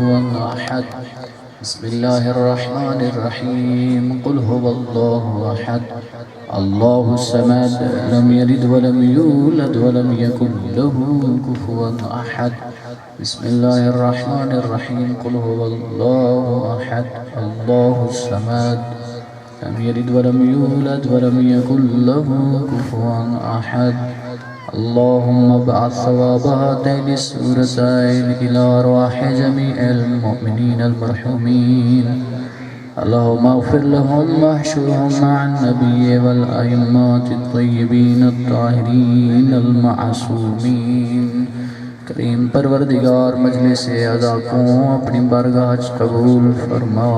كفوا أحد بسم الله الرحمن الرحيم قل هو الله أحد الله الصمد لم يلد ولم يولد ولم يكن له كفوا أحد بسم الله الرحمن الرحيم قل هو الله أحد الله الصمد لم يلد ولم يولد ولم يكن له كفوا أحد اللهم ابعث ثواب هاتين السورتين إلى أرواح جميع المؤمنين المرحومين اللهم اغفر لهم واحشرهم مع النبي والأئمة الطيبين الطاهرين المعصومين کریم پروردگار مجلس اعزا کو اپنی بارگاہ قبول فرما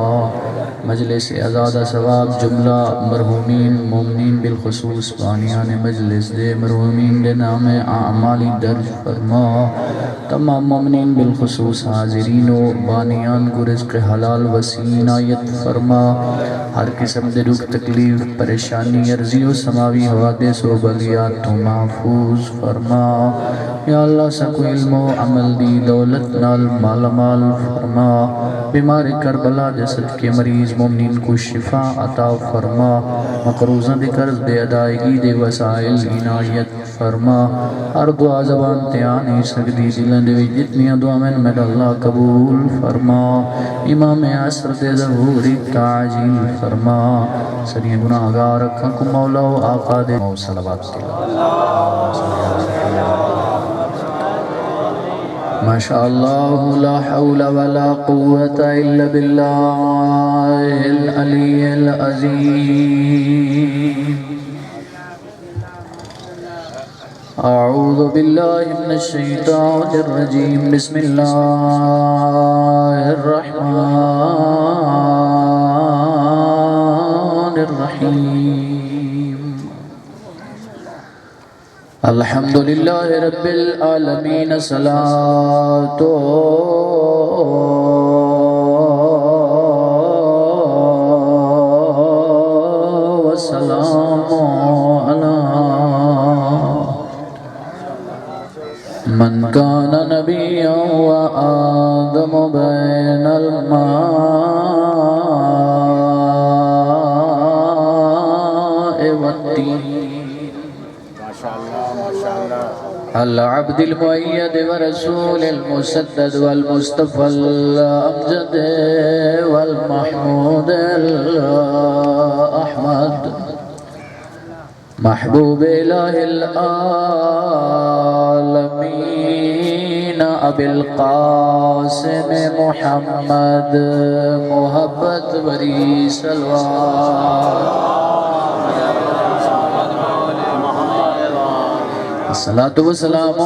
مجلس اعزا ثواب جملہ مرحومین مومنین بالخصوص بانیان مجلس دے مرحومین دے نام اعمالی درج فرما تمام مومنین بالخصوص حاضرین و بانیان کو رزق حلال وسیع عنایت فرما ہر قسم دے دکھ تکلیف پریشانی عرضی و سماوی حوادث و بلیات تو محفوظ فرما یا اللہ سکو علم و عمل دی دولت نال مال مال فرما بیمار کربلا جسد کے مریض مومنین کو شفا عطا فرما مقروضہ دے قرض دے ادائیگی دے وسائل عنایت فرما ہر دعا زبان تے آنی سکتی دلن دے جتنی دعا من اللہ قبول فرما امام عصر دے ظہوری تعجیل فرما سنی گناہ گار رکھا کو مولا و آقا دے صلوات ما شاء الله لا حول ولا قوة إلا بالله العلي العظيم أعوذ بالله من الشيطان الرجيم بسم الله الرحمن الرحيم الحمد لله رب العالمين صلاة والسلام على من كان نبيا وآدم بين الماء والطين العبد المؤيد ورسول المسدد والمصطفى الأمجد والمحمود الأحمد محبوب إله العالمين أبي القاسم محمد محبت بری سلوات الصلاة والسلام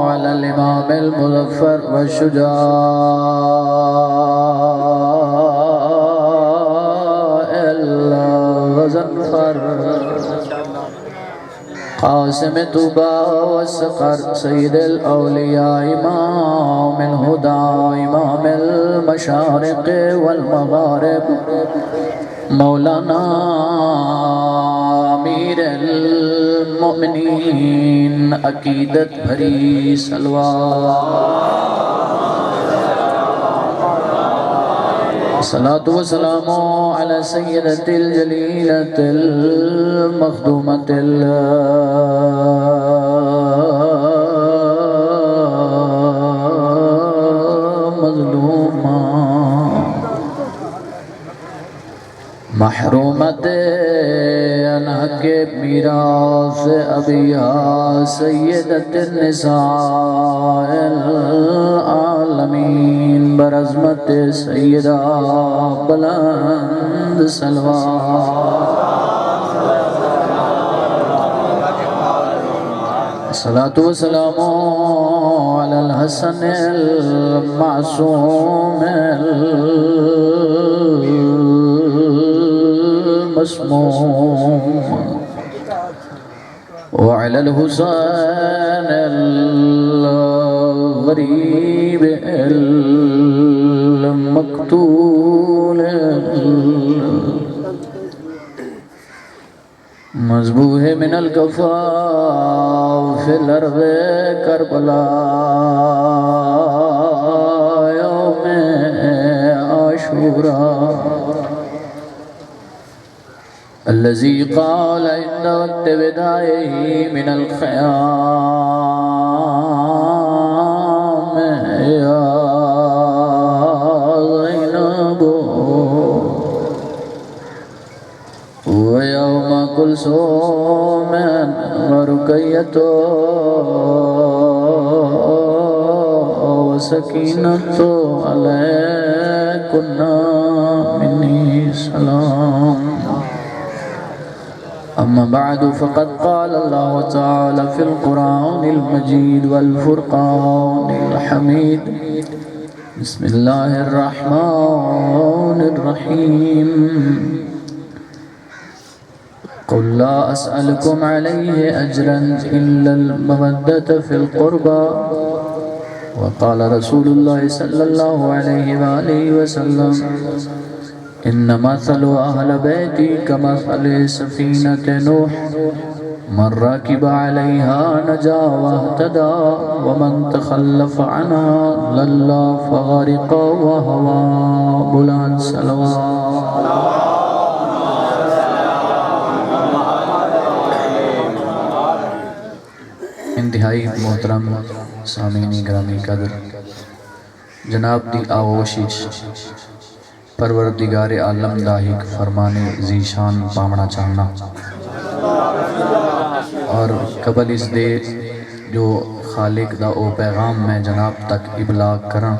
على الإمام المظفر والشجاع الغزنفر قاسم طوبى والسقر سيد الأولياء إمام الهدى إمام المشارق والمغارب مولانا امیر المؤمنین عقیدت بھری صلوات صلاة والسلام على سيدة الجليلة المخدومة المظلومة محرومت انحق میراث ابیہ سیدت النساء العالمین برعظمت سیدہ بلند صلوات الصلاة والسلام على الحسن المعصوم المسموم وعلى الحسين الغريب المقتول مذبوح من الكفاف في الأرض كربلاء يوم الكبرى الذي قال عند وقت بدائه من الخيام يا زينب ويوم كلثوم ورقية وسكينة عليكن مني سلام. أما بعد فقد قال الله تعالى في القرآن المجيد والفرقان الحميد بسم الله الرحمن الرحيم قل لا أسألكم عليه أجرا إلا المودة في القربى وقال رسول الله صلى الله عليه وآله وسلم إن مثل أهل بيتي كمثل سفينة نوح من ركب عليها نجا واهتدى ومن تخلف عنها ضل فغرق وهوى. بلند صلوات. انتہائی محترم سامعین گرامی قدر، جناب دی آغوشش پروردگار عالم دا ایک فرمانے ذیشان پامنا چاہنا اور قبل اس دے جو خالق دا او پیغام میں جناب تک ابلاغ کرنا،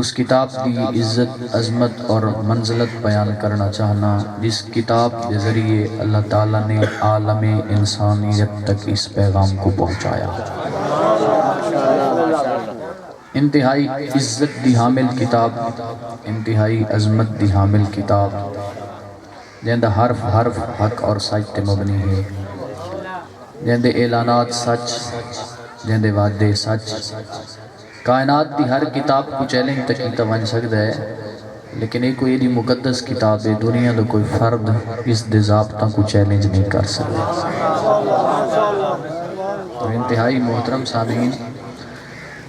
اس کتاب دی عزت عظمت اور منزلت بیان کرنا چاہنا جس کتاب کے ذریعے اللہ تعالیٰ نے عالم انسانیت تک اس پیغام کو پہنچایا. انتہائی عزت دی حامل کتاب، انتہائی عظمت دی حامل کتاب جہاں حرف حرف حق اور سچ تے مبنی ہے، جہاں اعلانات سچ، جہاں وعدے سچ. کائنات دی ہر کتاب کو چیلنج تک کیتا بن سکتا ہے، لیکن ایک کوئی دی مقدس کتاب ہے، دنیا دا کوئی فرد اس دے ضابطہ کو چیلنج نہیں کر سکتا. تو انتہائی محترم سامعین،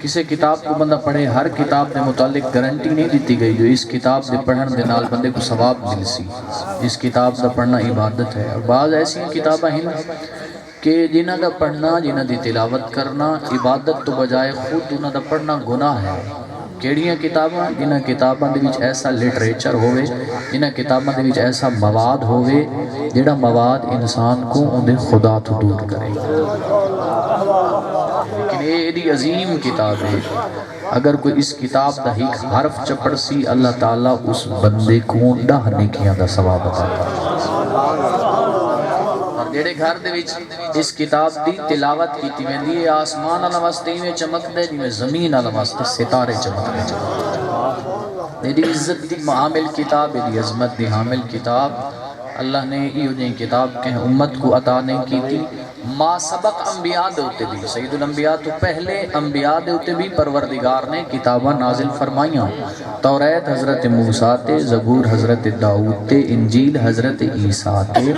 کسی کتاب کو بندہ پڑھے، ہر کتاب دے متعلق گارنٹی نہیں دیتی گئی جو اس کتاب دے پڑھن دے نال بندے کو ثواب مل سی. اس کتاب دا پڑھنا عبادت ہے، اور بعض ایسی کتابیں ہیں کہ جنہ دا پڑھنا، جنہ دی تلاوت کرنا عبادت تو بجائے خود انہ دا پڑھنا گناہ ہے. کیڑیاں کتاباں؟ جنہ کتاباں دے وچ ایسا لٹریچر ہوئے، جنہ کتاباں دے وچ ایسا مواد ہوئے جڑا مواد انسان کو اندے خدا تو دور کرے. لیکن یہ دی عظیم کتاب ہے، اگر کوئی اس کتاب دا ایک حرف چپڑ سی اللہ تعالیٰ اس بندے کو ڈھانے کیا دا ثواب عطا کرے. جڑے گھر دے وچ اس کتاب دی تلاوت کیتی ویندی ہے، آسمان والا واسطے میں چمک دے جویں زمین والا واسطے ستارے چمک دے. دی عزت دی حامل کتاب، دی عظمت دی حامل کتاب اللہ نے یہ جی کتاب کہ امت کو عطا نہیں کی تھی. ما سبق انبیاء دے ہوتے بھی، سید الانبیاء تو پہلے انبیاء دے ہوتے بھی پروردگار نے کتابہ نازل فرمائیاں. توریت حضرت موسیٰ تے، زبور حضرت داؤد تے، انجیل حضرت عیسیٰ تے.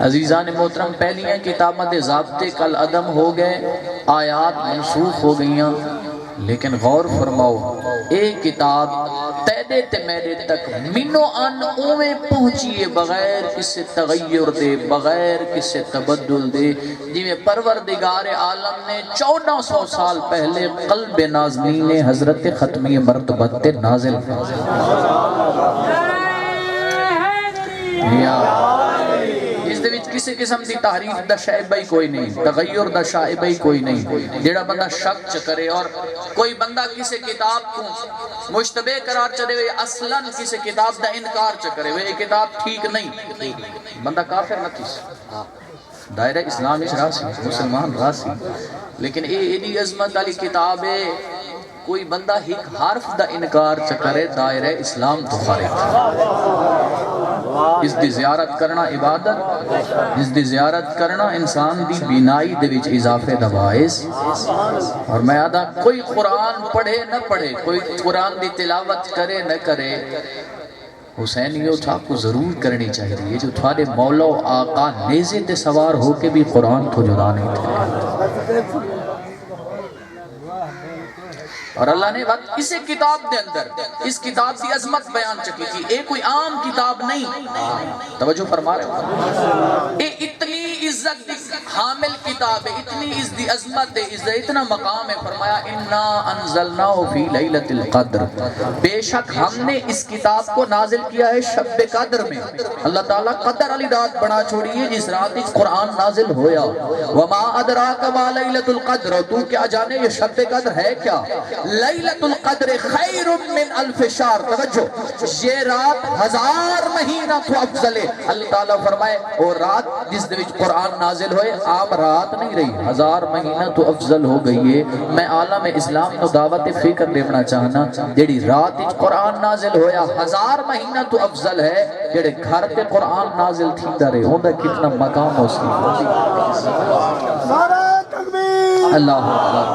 عزیزان محترم، پہلیاں کتابہ دے ضابطے کل عدم ہو گئے، آیات منسوخ ہو گئیاں، لیکن غور فرماؤ ایک کتاب تیدے تے میدے تک منو ان اوے پہنچیے بغیر کسی تغیر دے، بغیر کسی تبدل دے، جویں پروردگار عالم نے 1400 سال پہلے قلب نازنین حضرت ختمی مرتبت تے نازل اس دے وچ کسی قسم دی تحریف دا شائبہ ہی کوئی نہیں، تغیر دا شائبہ ہی کوئی نہیں. جیڑا بندہ شک کرے اور کوئی بندہ کسی کتاب کو مشتبہ قرار چلے ہوئے، اصلاً کسی کتاب دا انکار کرے ہوئے، یہ کتاب ٹھیک نہیں، بندہ کافر نہ تھی، دائرہ اسلام اس راسی مسلمان راسی. لیکن ایدی عظمت علی کتاب ہے، کوئی بندہ ایک حرف دا انکار کرے دائرہ اسلام تو خارج. اس دی زیارت کرنا عبادت، اس دی زیارت کرنا انسان دی بینائی دے وچ اضافے دا باعث. اور میں آدھا کوئی قرآن پڑھے نہ پڑھے، کوئی قرآن دی تلاوت کرے نہ کرے، حسین یہ تھا کو ضرور کرنی چاہیے جو تھوڑے مولا و آقا نیزے تے سوار ہو کے بھی قرآن تو جدا نہیں تھے. اور اللہ نے بات اسے کتاب دے اندر اس کتاب کی عظمت بیان چکی تھی. اے کوئی عام کتاب نہیں, توجہ فرما رہے ہو, اے اتنی عزت حامل کتاب ہے, اتنی عظمت ہے, اتنا مقام ہے. فرمایا انا انزلناہ فی لیلۃ القدر, بے شک ہم نے اس کتاب کو نازل کیا ہے شب قدر میں. اللہ تعالیٰ قدر علی رات بنا چھوڑی ہے جس رات اس قرآن نازل ہویا. وما ادراک ما لیلۃ القدر, تو کیا جانے یہ شب قدر ہے کیا؟ لیلۃ القدر خیر من الف شہر, توجہ یہ رات 1000 مہینہ تو افضل ہے. اللہ تعالیٰ فرمائے وہ رات جس دے وچ قرآن نازل ہوئے عام رات نہیں رہی, 1000 مہینہ تو افضل ہو گئی ہے. میں عالم اسلام نو دعوت فکر دینا چاہنا, جیڑی رات وچ قرآن نازل ہویا 1000 مہینہ تو افضل ہے جیڑے گھر تے قرآن نازل تھیندا رہے, اوندا کتنا مقام ہو سی. نعرہ تکبیر, اللہ اکبر,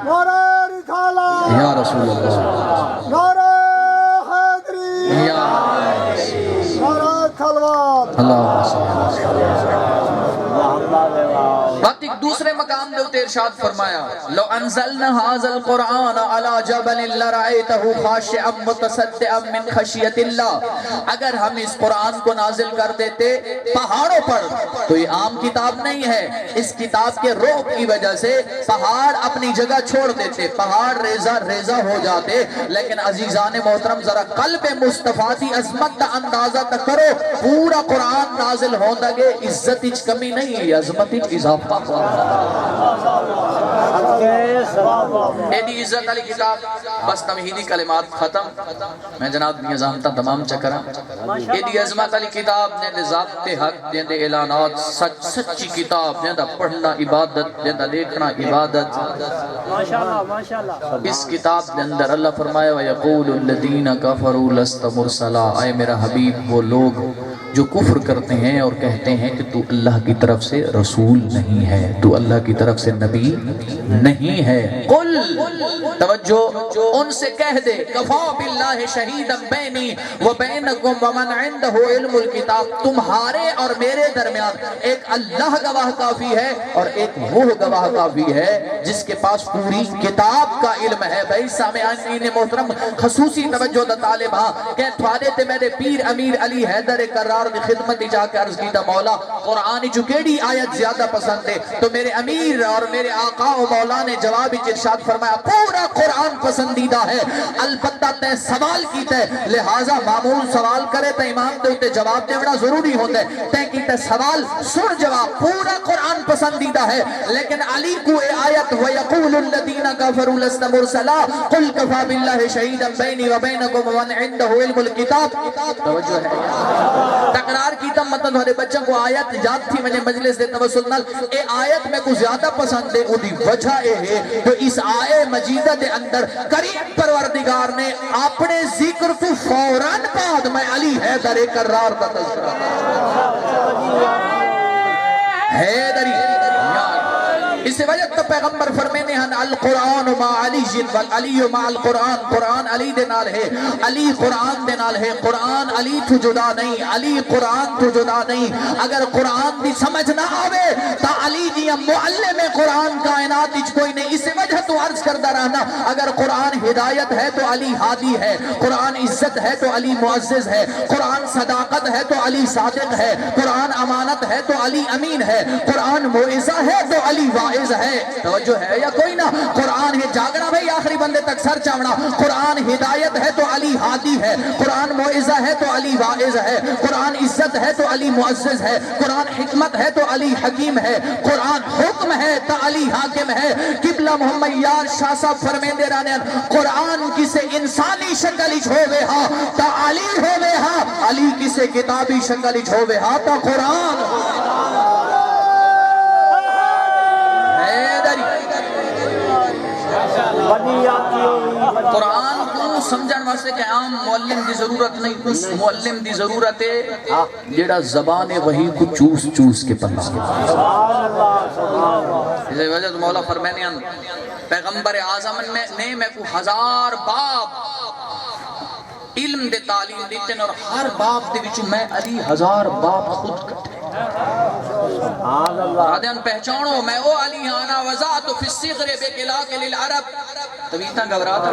نعرہ رسالت یا رسول اللہ, نعرہ حیدری یا نعرہ صلوات اللہم صلی اللہ علیہ وسلم. بات ایک دوسرے مقام دے اتنے ارشاد فرمایا لو انزلنا هذا القرآن على جبل لرأيته خاشعا متصدعا من خشیت اللہ, اگر ہم اس قرآن کو نازل کر دیتے پہاڑوں پر, تو یہ عام کتاب نہیں ہے, اس کتاب کے رعب کی وجہ سے پہاڑ اپنی جگہ چھوڑ دیتے, پہاڑ ریزہ ریزہ ہو جاتے. لیکن عزیزان محترم ذرا قلب مصطفیٰ دی عظمت دا اندازہ تک کرو, پورا قرآن نازل ہوندہ گے, عزت اچ کمی نہیں ہے, عظمت اچ اضافہ. ایڈی عزت علی کتاب, بس تمہیدی کلمات ختم. میں جناب نظامتا تمام چکرہ, ایڈی عظمت علی کتاب نے ذات حق دے اعلانات, سچی کتاب دے پڑھنا عبادت, دے دیکھنا عبادت. اس کتاب دے اندر اللہ فرمایا وَيَقُولُ الَّذِينَ كَفَرُوا لَسْتَ مُرْسَلًا, اے میرا حبیب وہ لوگ جو کفر کرتے ہیں اور کہتے ہیں کہ تو اللہ کی طرف سے رسول نہیں ہے, تو اللہ کی طرف سے نبی نہیں ہے. قل, توجہ, ان سے کہہ دے کفا باللہ شہیدا بینی و بینکم ومن عنده علم الکتاب, تمہارے اور میرے درمیان ایک اللہ گواہ کافی ہے اور ایک وہ گواہ کافی ہے جس کے پاس پوری کتاب کا علم ہے. بھائی سامعین محترم, خصوصی توجہ دا طالب ہاں کہ تھوڑے تے میرے پیر امیر علی حیدر کرار دی خدمت جا کے عرض کیتا مولا قرآن جو کیڑی آیت زیادہ پسند ہے, تو میرے امیر اور میرے آقا و مولا نے جواب ارشاد فرمایا پورا قرآن پسندیدہ ہے, البتہ تے سوال کیتا ہے, لہٰذا معمول سوال کرے تو امام دے اتے جواب دے بڑا ضروری ہوتا ہے. تے کیتا سوال سن جواب, پورا قرآن پسندیدہ ہے. لیکن علی کو اے آیت وَيَقُولُ الَّذِينَ كَفَرُوا لَسْتَ مُرْسَلًا قُلْ كَفَى بِاللَّهِ شَهِيدًا بَيْنِي وَبَيْنَكُمْ وَمَنْ عِنْدَهُ عِلْمُ الْكِتَاب. توجہ ہے, تقرار کی تم مطلب ہمارے بچوں کو آیت یاد تھی مجھے مجلس دے توسل نال, اے آیت میں کو زیادہ پسند ہے, وہ دی وجہ ہے تو اس آئے مجیدہ دے اندر کریم پروردگار نے اپنے ذکر تو فوراً بعد میں علی حیدر کرار دا تذکرہ حیدری. اس وجہ تو پیغمبر فرمینے ہیں القرآن مع علی والعلی مع القرآن, قرآن علی دے نال ہے, علی قرآن دے نال ہے. قرآن علی تو جدا نہیں, علی قرآن تو جدا نہیں. اگر قرآن دی سمجھ نہ آوے تا علی دیا معلم قرآن کائنات اچ کوئی نہیں. اس وجہ تو عرض کردہ رہنا, اگر قرآن ہدایت ہے تو علی ہادی ہے, قرآن عزت ہے تو علی معزز ہے, قرآن صداقت ہے تو علی صادق ہے, قرآن امانت ہے تو علی امین ہے, قرآن موعظہ ہے تو علی واعظ ہے. توجہ ہے یا کوئی نہ, قرآن ہے جاگنا بھئی آخری بندے تک سر چاونا, قرآن ہدایت ہے تو علی ہادی ہے, قرآن موعظہ ہے تو علی واعظ ہے, قرآن عزت ہے تو علی معزز ہے, قرآن حکمت ہے تو علی حکیم ہے, قرآن حکم ہے تو علی حاکم ہے. قبلہ محمد یار شاہ صاحب فرمیندے رانے قرآن کسے انسانی شکل اچ ہوئے ہاں تا علی ہوئے ہاں, علی کسے کتابی شکل اچ ہوئے ہاں تا قرآن. قرآن کو سمجھن واسطے کہ عام معلم دی ضرورت نہیں, اس معلم دی ضرورت ہے جیڑا زبان وحی کو چوس چوس کے پڑھا. اس وجہ تو مولا فرمانے ہیں پیغمبر اعظم نے میں کو 1000 باب علم دے تعلیم دیتے ہیں, اور ہر باب دے وچوں میں علی 1000 باب خود کٹے. رادیان پہچانو میں او علی آنا وضعت فی الصغر بکلاک للعرب طویتاں گھبرات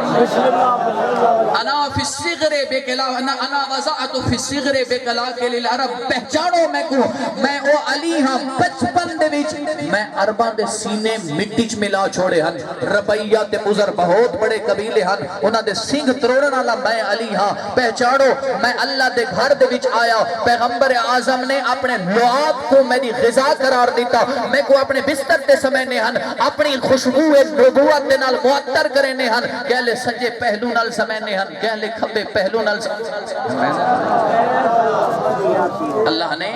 انا فی الصغر بکلاک انا وضعت فی الصغر بکلاک للعرب پہچانو میں کو میں او علی ہاں بچپن دے وچ میں عربان دے سینے مٹی چ ملا چھوڑے ہن ربیہ تے مزر بہت بڑے قبیلے ہن انہاں دے سنگ تروڑن والا میں علی ہاں پہچانو میں اللہ دے گھر دے وچ آیا پیغمبر اعظم نے اپنے لعاب کو میری غذا قرار دیتا میں کو اپنے بستر تے سمینے ہن اپنی خوشبو نبوت دے نال معطر کرنے ہن کہلے سجے پہلو نال سمینے ہن کہلے کھبے پہلو نال سمینے اللہ نے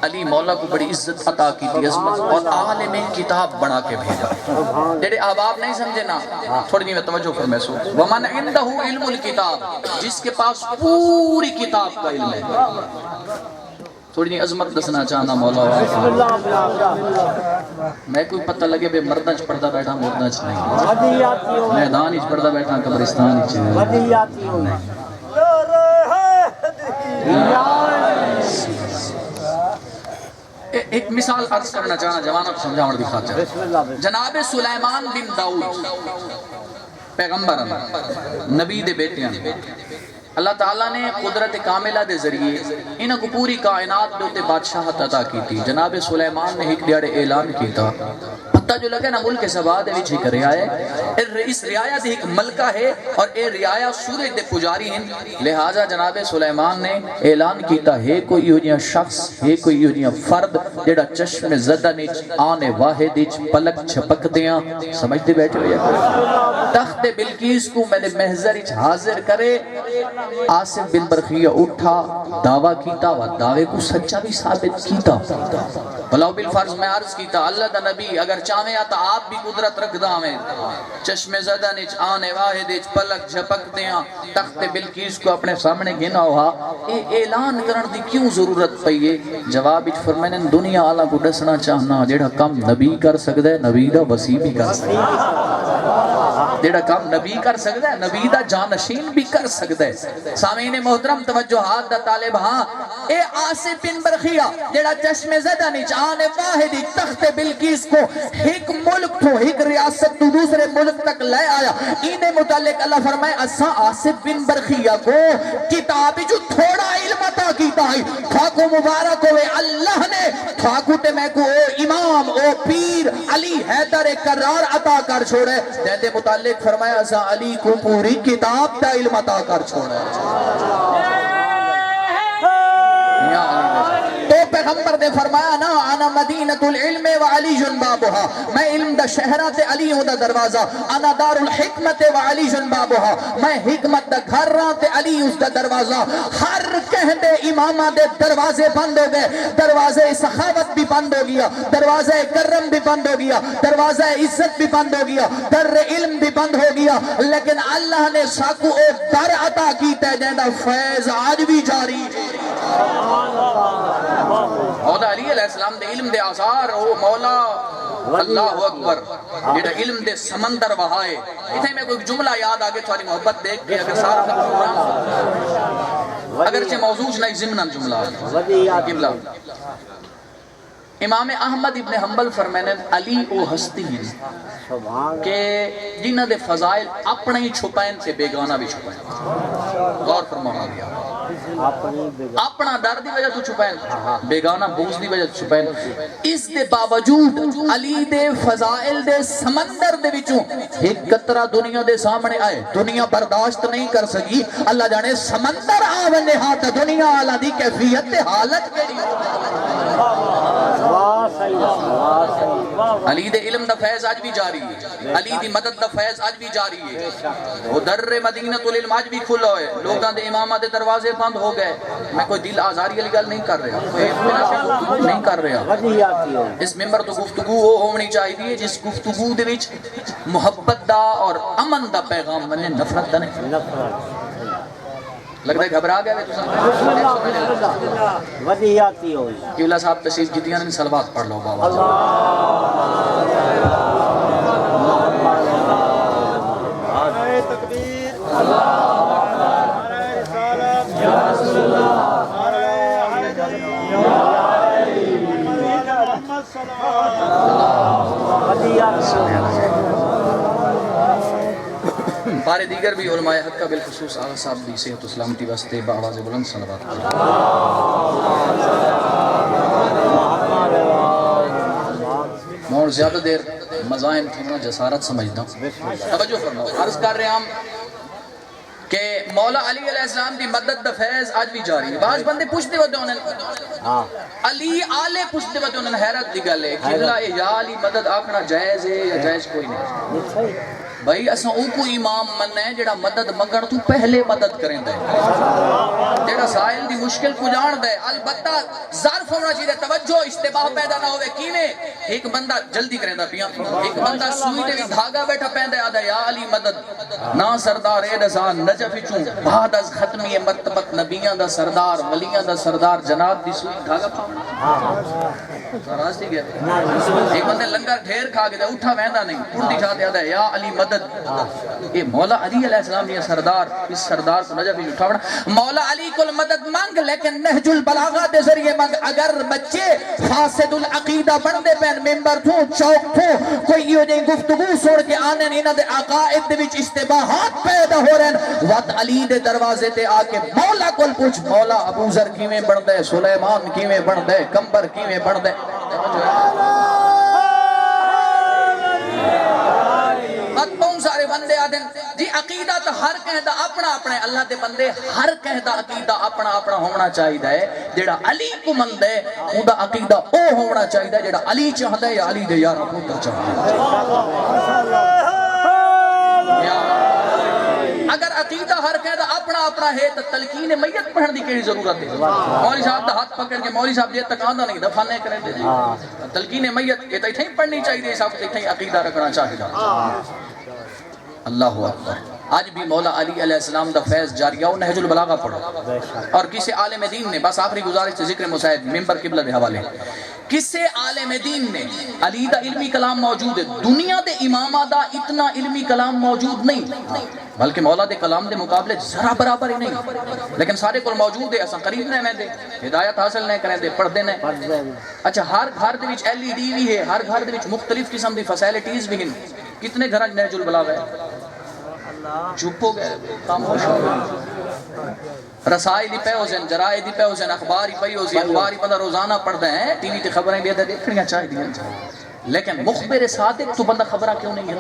علی مولا کو بڑی عزت عطا کی تھی عظمت اور عالم کتاب بنا کے بھیجا جیڑے احباب نہیں سمجھے نا تھوڑی نہیں میں توجہ فرمائے سو وَمَنْ عِنْدَهُ عِلْمُ الْكِتاب جس کے پاس پوری کتاب کا علم ہے تھوڑی نہیں عظمت دسنا چاہنا مولا میں کوئی پتہ لگے بے مردہ چ پردہ بیٹھا مردہ چ نہیں میدان چ پردہ بیٹھا قبرستان چ ایک مثال عرض کرنا چاہنا جوانوں کو سمجھاؤں دی خاطر جناب سلیمان بن داؤد پیغمبر نبی دے بیٹے ہیں اللہ تعالیٰ نے قدرت کاملہ دے ذریعے انہوں کو پوری کائنات دے بادشاہت عطا کی تھی جناب سلیمان نے ایک دیڑے اعلان کی تھا پتہ جو لگے نا ملک سبا دے وچ ایک رعایا ہے اس رعایا دے ایک ملکہ ہے اور اے رعایا سورج دے پجاری ہیں لہٰذا جناب سلیمان نے اعلان کیتا ہے کوئی یونیا شخص ہے کوئی یونیا فرد جڑا چشم زدہ نیچ آنے واحد نیچ پلک چھپک دیاں سمجھتے بیٹھے ہوئے تخت بلقیس کو میں نے محضر حاضر کرے آصف بن برخیہ اٹھا دعویٰ کیتا و دعوے کو سچا بھی ثابت کیتا بلاو بالفرض میں عرض کیتا اللہ دا نبی اگر چاہویں آتا آپ بھی قدرت رکھ داویں چشم زدہ نیچ آنے واحد نیچ پلک جھپک دیاں تخت بلقیس کو اپنے سامنے گھنا ہوا اعلان کرن دی کیوں ضرورت پئیے جواب اچ فرمائنے دنیا آلہ کو ڈسنا چاہنا جیڑا کم نبی کر سکتا ہے نبی دا وسیع بھی کر سکتا ہے جیڑا کم نبی کر سکتا ہے نبی دا جانشین بھی کر سکتا ہے سامعین محترم توجہات دا طالب ہاں اے آصف بن برخیہ جیڑا چشم زدہ نیچ آنے واحد تخت بلقیس کو ایک ملک تو ایک ریاست تو دوسرے ملک تک لے آیا انہیں متعلق اللہ فرمائے اسا آصف بن برخیہ کو کتابی جو تھوڑا علم عطا کیتا ہے تھاکو مبارک ہوئے اللہ نے تھاکو تے میں کو امام او پیر علی حیدر کرار عطا کر چھوڑے دے متعلق فرمایا اسا علی کو پوری کتاب دا علم عطا کر چھوڑے تو پیغمبر نے فرمایا نا انا مدینۃ العلم وعلی جنبابہا میں علم دا شہرات علی ہوں دا دروازہ انا دار الحکمت وعلی جنبابہا میں حکمت دا گھر رات علی اس دا دروازہ ہر کہندے امامہ دے دروازے بند ہو گئے دروازے سخاوت بھی بند ہو گیا دروازے کرم بھی بند ہو گیا دروازے عزت بھی بند ہو گیا در علم بھی بند ہو گیا لیکن اللہ نے ساکو او در عطا کیتا ہے جہاں فیض آج بھی جاری مولا علی علیہ السلام دے علم دے آثار او مولا اللہ اکبر جیڑا علم دے سمندر وہائے اتنے میں کوئی جملہ یاد آگے تھوڑی محبت دیکھ کے اگر سارا کا پروگرام اگرچہ موضوع نہیں ضمناً جملہ امام احمد ابن حنبل فرمائنے علی او ہستی ہیں کہ جنہ دے فضائل اپنے ہی چھپائیں سے بیگانہ بھی چھپائیں غور فرمانا دیا اپنا در دی وجہ تو چھپائیں بیگانہ بوز دی وجہ تو چھپائیں اس دے باوجود علی دے فضائل دے سمندر دے وچوں ایک قطرہ دنیا دے سامنے آئے دنیا برداشت نہیں کر سکی اللہ جانے سمندر آونے ہاتھ دنیا آلہ دی کیفیت حالت کے علی دے علم دا فیض آج بھی جاری ہے علی دی مدد دا فیض آج بھی جاری ہے وہ در مدینۃ العلم آج بھی کھلا ہے لوگاں دے امامہ دے دروازے بند ہو گئے میں کوئی دل آزاری علی گل نہیں کر رہا نہیں کر رہا اس ممبر تو گفتگو ہونی چاہیے جس گفتگو دے وچ محبت دا اور امن دا پیغام بنے نفرت دا نہیں لگتا ہے گھبرا گیا ودیاتی ہوئی قبلہ صاحب تشریف جتیاں نے سلوات پڑھ لو بابا بارے دیگر بھی علماء حق کا بالخصوص آغا صاحب دی صحت و سلامتی واسطے بآواز بلند صلوات کریں. میں اور زیادہ دیر مزائم تھوڑا جسارت سمجھتا ہوں. توجہ فرماؤ. عرض کر رہے ہم کہ مولا علی علیہ السلام دی مدد دا فیض آج بھی جاری ہے. بعض بندے پوچھتے ہوتے انہیں علی آلے پوچھتے ہوتے انہیں حیرت دی گل ہے کہ اللہ یا علی مدد آکھنا جائز ہے یا جائز کوئی نہیں. بھائی اساں او کو امام مننا ہے جڑا مدد منگن تو پہلے مدد کریں دے, جڑا سائل دی مشکل کو جان دے. البتہ ظرف ہونا چاہیے, توجہ اشتباہ پیدا نہ ہوئے. کیویں ایک بندہ جلدی کریں دا پیاں, ایک بندہ سوئی دے دھاگا بیٹھا پیندے آدھا یا علی مدد نا سردار اے دسان نجف چوں بعد از ختمی مرتبت نبیاں دا سردار ولیاں دا سردار جناب دی سوئی دھاگا پاونا راز دی گیا. ایک بندے لنگر ڈھیر کھا کے اٹھا ویندا نہیں, اٹھتی جاتے آدھا یا علی مدد. اے مولا علی علیہ السلام نے سردار, اس سردار کو نجف ہی اٹھاونا. مولا علی کو مدد مانگ لیکن نہج البلاغہ دے ذریعے مانگ. اگر بچے فاسد العقیدہ بندے پین ممبر تھوں چوک تھوں کوئی یہ نہیں گفتگو سوڑ کے آنے انہاں دے عقائد دے وچ اشتباہات پیدا ہو رہے ہیں. وقت علی دے دروازے تے آ کے مولا کو پوچھ مولا ابو ذر کیویں بن دے, سلیمان کیویں بن دے, کمبر کیویں بن دے. سارے بندے آدھیں جی عقیدہ تو ہر کہندہ اپنا اپنے, اللہ دے بندے ہر کہندہ عقیدہ اپنا اپنا ہونا چاہیدہ ہے. جیڑا علی کو مند ہے اون دا عقیدہ او ہونا چاہیدہ ہے جیڑا علی چاہدہ ہے یا علی دے یار اپنا چاہدہ ہے. اگر عقیدہ ہر کہندہ اپنا اپنا ہے تو تلقین میت پڑھن دی کیڑی ضرورت ہے. مولی صاحب دا ہاتھ پکڑ کے مولی صاحب یہ تکاندہ نہیں دفانے کریں دے. تلقین میت یہ تو اتھیں پڑھنی چاہیے, اس وقت اتھیں عقیدہ رکھنا چاہیدہ. اللہ اکبر. آج بھی مولا علی علیہ السلام دا فیض جاری ہے. نہج البلاغہ پڑھو. اور کسی عالم دین نے, بس آخری گزارش سے ذکر مساعد ممبر قبلہ دے حوالے, کسے عالم دین نے علی دا علمی کلام موجود ہے. دنیا دے امامہ دا اتنا علمی کلام موجود نہیں, بلکہ مولا دے کلام دے مقابلے ذرا برابر ہی نہیں, لیکن سارے کو موجود ہے. ایسا قریب نہیں میں دے ہدایت حاصل نہیں کریں دے, پڑھ دے نہیں. اچھا ہر گھر دے وچ LED بھی ہے, ہر گھر دے وچ مختلف قسم دی فیسلٹیز بھی ہیں. کتنے گھر نہج البلاغہ ہے چپ ہو گئے, خاموش ہو گئے. رسائل ہی پہ ہو سن, جرائد ہی پہ ہو سن, اخبار ہی پہ ہو سن. اخبار ہی پتہ روزانہ پڑھتے ہیں, ٹی وی تے خبریں بھی ادھر دیکھنیاں چاہی دیا, لیکن مخبر صادق تو بندہ خبرہ کیوں نہیں ہے.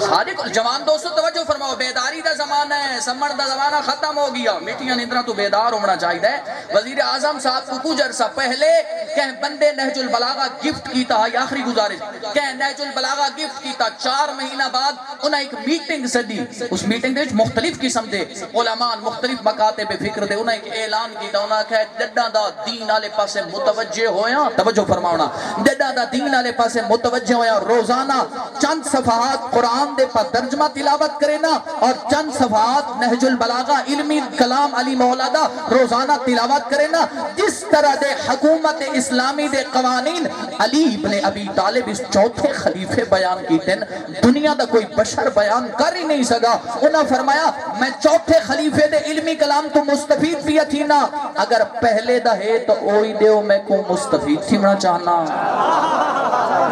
صادق جوان دوستو توجہ فرماؤ, بیداری دا زمانہ ہے, سمڑ دا زمانہ ختم ہو گیا. میٹیاں نیندرہ تو بیدار ہونا چاہیے. وزیر اعظم صاحب کو کچھ عرصہ پہلے کہ بندے نہج البلاغہ گفٹ کیتا ہے, آخری گزارش کہ نہج البلاغہ گفٹ کیتا. 4 مہینہ بعد انہیں ایک میٹنگ سے دی. اس میٹنگ دے مختلف قسم دے علماء مختلف مکاتب فکر دے, انہیں ایک اعلان کیتا. انہیں کہا جدہ دا دین آلے پاسے متوجہ ہویا, توجہ فرماؤنا, جدہ دا دین آلے پاسے متوجہ ہویا. روزانہ چند صفحات قرآن دے پر ترجمہ تلاوت کرینا اور چند صفحات نہج البلاغہ علمی کلام علی مولا دا روزانہ تلاوت کرینا. جس طرح دے حکومت اسلامی دے قوانین علی ابن ابی طالب اس چوتھے خلیفے بیان کیتے ہیں, دنیا دا کوئی بشر بیان کر ہی نہیں سکا. انہاں فرمایا میں چوتھے خلیفے دے علمی کلام تو مستفید بھی تھی نا, اگر پہلے دا ہے تو اوہی دیو میں کو مستفید تھی منا چاہنا.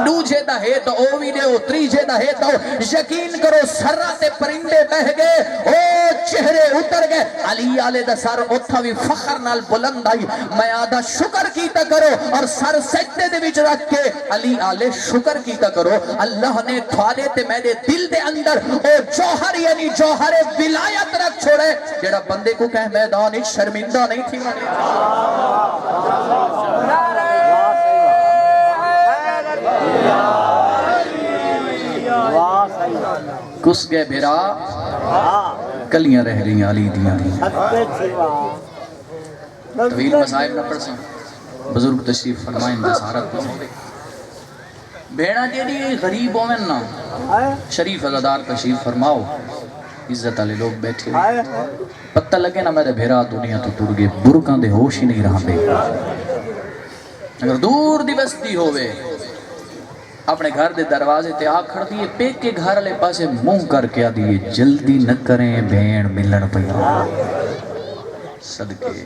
دوجے دا ہے تو اوہی دیو, تریجے دا ہے تو یقین کرو سراتے پرندے بہ گئے, او چہرے اتر گئے. علی آلے دا سر اتھا بھی فخر نال بلند آئی. میں آدھا شکر کیتا کرو اور سر سجدے دے وچ رکھ کے علی آلے شکر کیتا کرو. اللہ نے تھوڑے تے میرے دل دے اندر او جوہر یعنی جوہر ولایت رکھ چھوڑے, جیڑا بندے کو کہہ میدان ایک شرمندہ نہیں تھی. کس گئے بھیرا کلیاں رہ گئی علی دیاں دیاں. طویل مصائب نہ پڑھ سن, بزرگ تشریف فرمائیں جسارت نہ ہوئے. بھیڑا جیڑی غریب ہوئن نا, شریف عزادار تشریف فرماؤ, عزت والے لوگ بیٹھے ہوئے, پتہ لگے نا میرے بھیرا دنیا تو ٹوٹ گئے, برکاں دے ہوش ہی نہیں رہا دے. اگر دور دی بستی ہوئے اپنے گھر دے دروازے تے آ کھڑ دیئے, پیک کے گھر لے پاسے منہ کر کے آ دیئے جلدی نہ کریں بھین ملن پیا صدقے.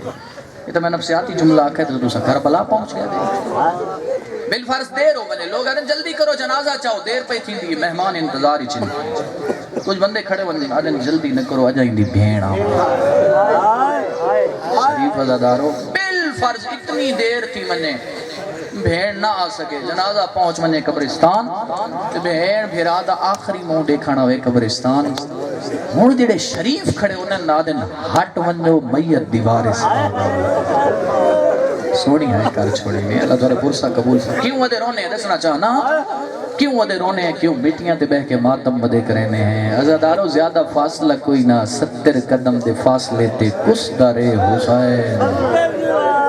یہ تو میں نفسیاتی جملہ آکھا ہے تو کربلا پہنچ گیا دے بالفرض دیر ہو بنے لوگ آدھیں جلدی کرو جنازہ چاہو دیر پہ تھی دی مہمان انتظار ہی چلی کچھ بندے کھڑے بندے آدھیں جلدی نہ کرو اجائیں دی بھین شریف عزادارو بالفرض اتنی دیر تھی منے بھین نہ آ سکے جنازہ پہنچ منے قبرستان تو بھین بھیرا دا آخری موں دیکھانا ہوئے قبرستان ہون جڑے شریف کھڑے انہیں نادن ہٹ ونجو میت دیوار سے سونی ہے کر چھوڑے میں اللہ تعالیٰ پرسہ قبول سے کیوں ودے رونے ہیں دسنا چاہنا کیوں ودے رونے ہیں کیوں بیٹیاں تے بہ کے ماتم ودے کرینے ہیں عزادارو زیادہ فاصلہ کوئی نہ 70 قدم دے فاصلے تے کس دارے حسین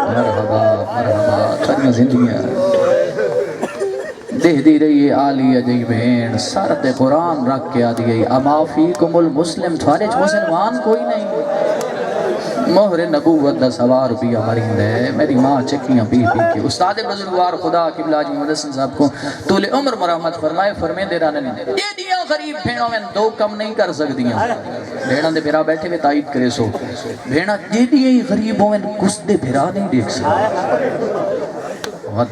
مرحبا مرحبا چھڑیاں زندگیاں دہ دی رہی آلیہ جی بہن سرد قرآن رکھ کے آدھی گئی اما فیکم المسلم تھوارے مسلمان کوئی نہیں مہر نبوت دا سوار بھی ہمارین ہے میری ماں چکیاں بھی کے استاد بزرگوار خدا قبلہ جی مدسن صاحب کو طول عمر مرحمت فرمائے فرمے دے رانے یہ دیا غریب بھینوں میں دو کم نہیں کر سکتیاں بھیڑاں دے بھیرا بیٹھے میں تائید کرے سو بھیڑاں یہ دیا غریبوں میں کس دے بھیرا نہیں دیکھ سکتے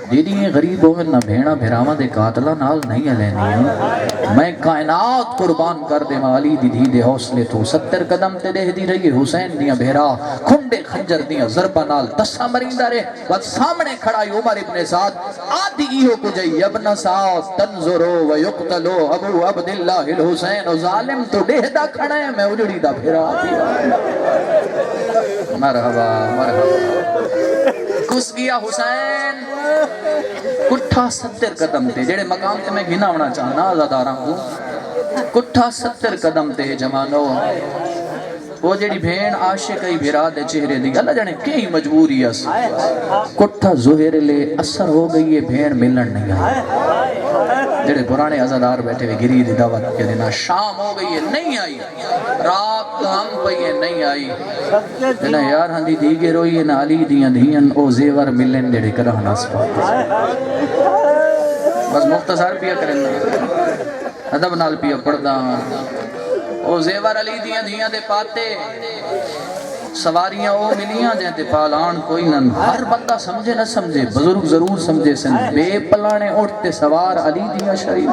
دیدی غریبوں میں نہ بھیڑا بھیراما دے قاتلہ نال نہیں لینی میں کائنات قربان کر دے مالی دی دی دے حوصلے تو 70 قدم تے دے دی رہی حسین دیا بھیرا کھنڈے خنجر دیا ضربہ نال دسا مریندہ رہے وقت سامنے کھڑائی عمر ابن سعد آدھی ایہو کو جائی ابن سعد تنظرو ویقتلو ابو عبداللہ الحسین و ظالم تو دہدہ کھڑا ہے میں اجڑی دا بھیرا مرحبا مرحبا کس گیا حسین کٹھا 70 قدم تے جڑے مقام تے میں گھنا ہونا چاہنا آزاداراں کو کٹھا 70 قدم تے جمانو وہ جڑی بھین عاشقی بھیرا دے چہرے دی اللہ جانے کئی مجبوری اس کٹھا زہر لے اثر ہو گئی ہے بھین ملن نہیں آئی جڑے پرانے عزادار بیٹھے ہوئے گری دی دعوت کے دینا شام ہو گئی ہے نہیں آئی رات ہم پئی ہے نہیں آئی دینا یار ہاں دی دیگے روئی ہے نا علی دیاں دیاں او زیور ملن جڑے کرہنا سپا بس مختصر پیا کرنا ادب نال پیا پڑھدا او زیور علی دیاں دیاں دے پاتے سواریاں او ملیاں جائیں تے پالان کوئی نن ہر بندہ سمجھے نہ سمجھے بزرگ ضرور سمجھے سن بے پلانے اٹھتے سوار علی دیاں شریف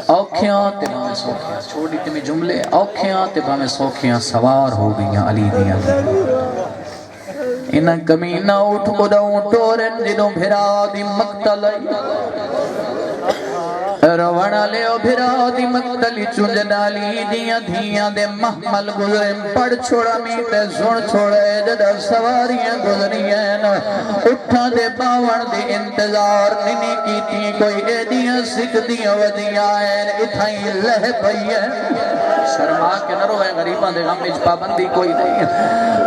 اوکھیاں تے بھامیں سوکھیاں چھوڑی تمہیں جملے اوکھیاں تے بھامیں سوکھیاں سوار ہو گئیاں علی دیاں انہاں کمینہ اٹھ اڑاؤں ٹورن جنوں بھرا دی مقتل روانہ لے او بھرا دی مقتلی چنجنالی دیاں دھیاں دے محمل گزریں پڑ چھوڑا میتے سن چھوڑے جدہ سواریاں گزریں اٹھا دے باون دے انتظار ننی کی تھی کوئی اے دیاں سکھ دیاں ودیاں اتھائیں لہ پئییں شرما کے نہ روئے غریباں دے غم اچ پابندی کوئی نہیں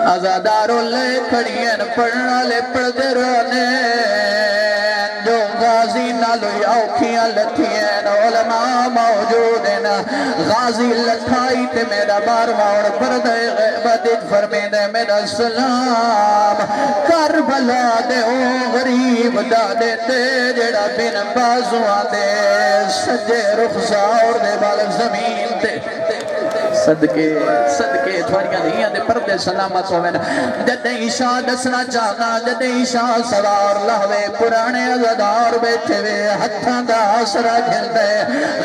آزادارو لے کھڑیاں پڑھنا لے پڑھ دے رونے جو غازی نالوی اوکھیاں لتھیاں علماء موجود ہیں غازی لتھائی تے میرا بارواڑ پردے غیبت فرمے دے میرا سلام کربلا دے او غریب دادے تے جڑا بن بازوان دے سجے رخصار دے بالک زمین تے صدقے صدقے تھواریاں دھیاں دے پردے سلامت ہوئے جدے عشاء دسنا چاہنا جدے عشاء سوار لہوے پرانے عزدار بیٹھے وے ہتھاں دا آسرا گھل دے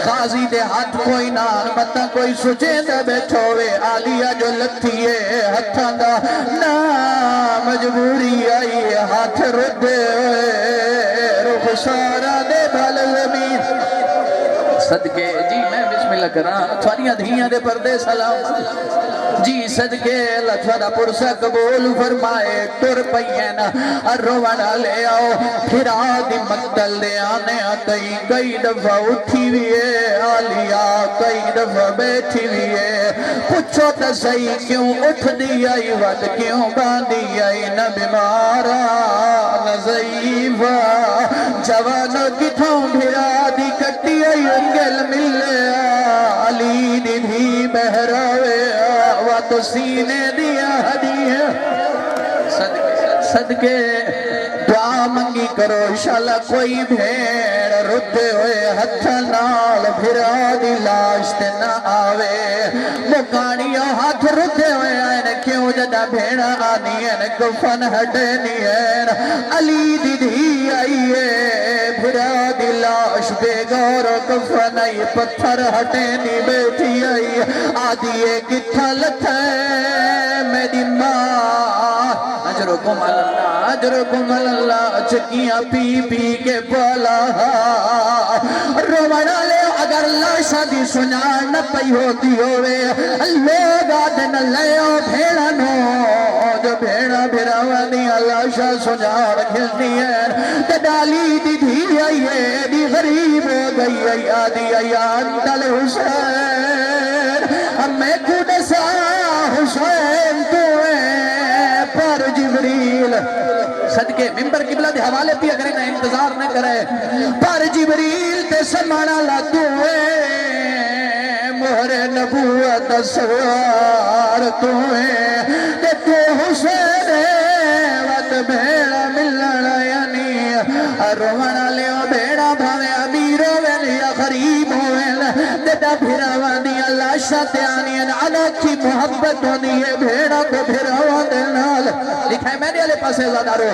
غازی دے ہاتھ کوئی نان مطا کوئی سجے دے بیٹھو وے آلیہ جو لتھیے ہتھاں دا نا مجبوری آئی ہاتھ ردے رخ سارا دے بھال زمین صدقے جی میں بسم اللہ کرا تھواریاں دھیاں دے پردے سلام جی صدقے اللہ تھوڑا پرسہ قبول فرمائے تر پئین روانہ لے آؤ پھرا دی مقتل دے آنے آتائی کئی دفعہ اٹھی ہوئے آلیہ کئی دفعہ بیٹھی ہوئے پوچھو تا صحیح کیوں اٹھ دی آئی ود کیوں باندھی آئی نہ بیمارا نہ ضعیفہ جوانہ کتھوں بھرا دی کٹی آئی انگل ملے علی دی دھی بہراوے و تو سینے دیا ہدیہ صدقے دعا منگی کرو انشاءاللہ کوئی بھیڑ رتے ہوئے ہتھ نال بھرا دی لاش تے نہ آوے مکانیوں ہاتھ رتے ہوئے آئین کیوں جد دا بھیڑا آنین کفن ہٹے نین علی دی دھی آئیے بھرا دی لاش بے گور کفن آئی پتھر ہٹے نی بیٹھی آئی آدھیے کتھا لتھے میری ماں اجرکم اللہ اجرکم اللہ چکیاں پی پی کے بولا روڑا لے اگر لاشا دی سنار نہ پئی ہوتی ہوئے لوگ آدن لیو بھیڑا نو جو بھیڑا بھیڑا دیا لاشا سنار کھلنی ہے تے ڈالی دی دھی آئیے دی غریب ہو گئی آدھی آیان دل حسین ہمیں کھوڑ سا حسین تویں پر جبریل صدقے ممبر قبلہ دے حوالے پیا کرے نہ انتظار نہ کرے پر جبریل تے سمانا لاتویں مہر نبوت سوار تویں تے تو حسین وط بھیڑا ملنا یعنی رونا لیو بھیڑا بھاوے امیرو وین یا غریب ہوئن دیتا بھیراوان دیا لاشا تیانین اناکھی محبت ہونی ہے بھیڑا کو بھیراوان دینال لکھا ہے میں نے علی پاسے زیادہ رو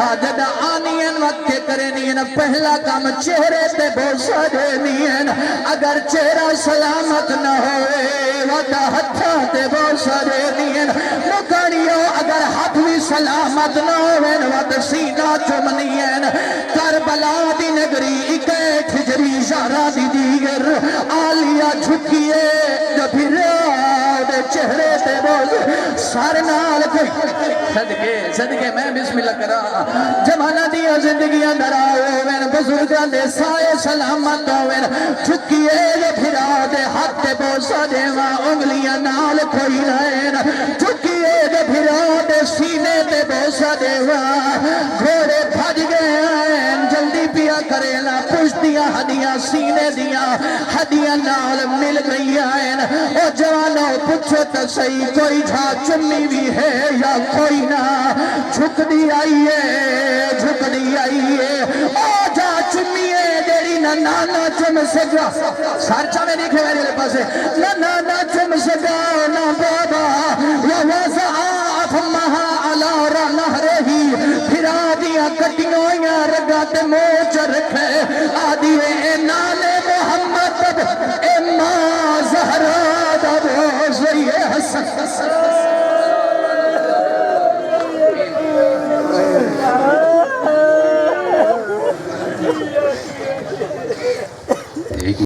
آجدہ آنین وقت کے کرنین پہلا کام چہرے تے بوسا دینین اگر چہرہ سلامت نہ ہوئے وطا ہتھا تے بوسا دینین مکانیوں اگر ہاتھ بھی سلامت نہ ہوئے وطا سینہ چمنین کربلا دی نگری اکیٹ ہجری شہرہ دی دیگر آلیا جھکیے جو دے چہرے تے بوز سارنال کوئی صدقے میں بسم اللہ کرا جمانہ دیا زندگیاں دراؤ وین بزرگان دے سائے سلامت وین جھکیے جو پھرا دے ہاتھ تے بوسا دے وہاں انگلیاں نال کوئی رہن جھکیے جو پھرا دے سینے تے بوسا دے وہاں گھوڑے بھج گئے ہیں جلدی پیا کرے نا پشتیاں ہدیاں سینے دیاں ہدیاں نال مل گئی ہیں او جوانوں پچھو تا صحیح کوئی جھا چمی بھی ہے یا کوئی نہ جھک دی آئیے او جا چمیے دیری نہ نانا چم سکا سارچہ میں دیکھے میرے پاسے نہ نانا چم سکا نہ بابا وَوَزَعَافْ مَهَا عَلَى رَنَهْرِهِ پھرا دیا کٹیوں یا رگات موچ رکھے آدھی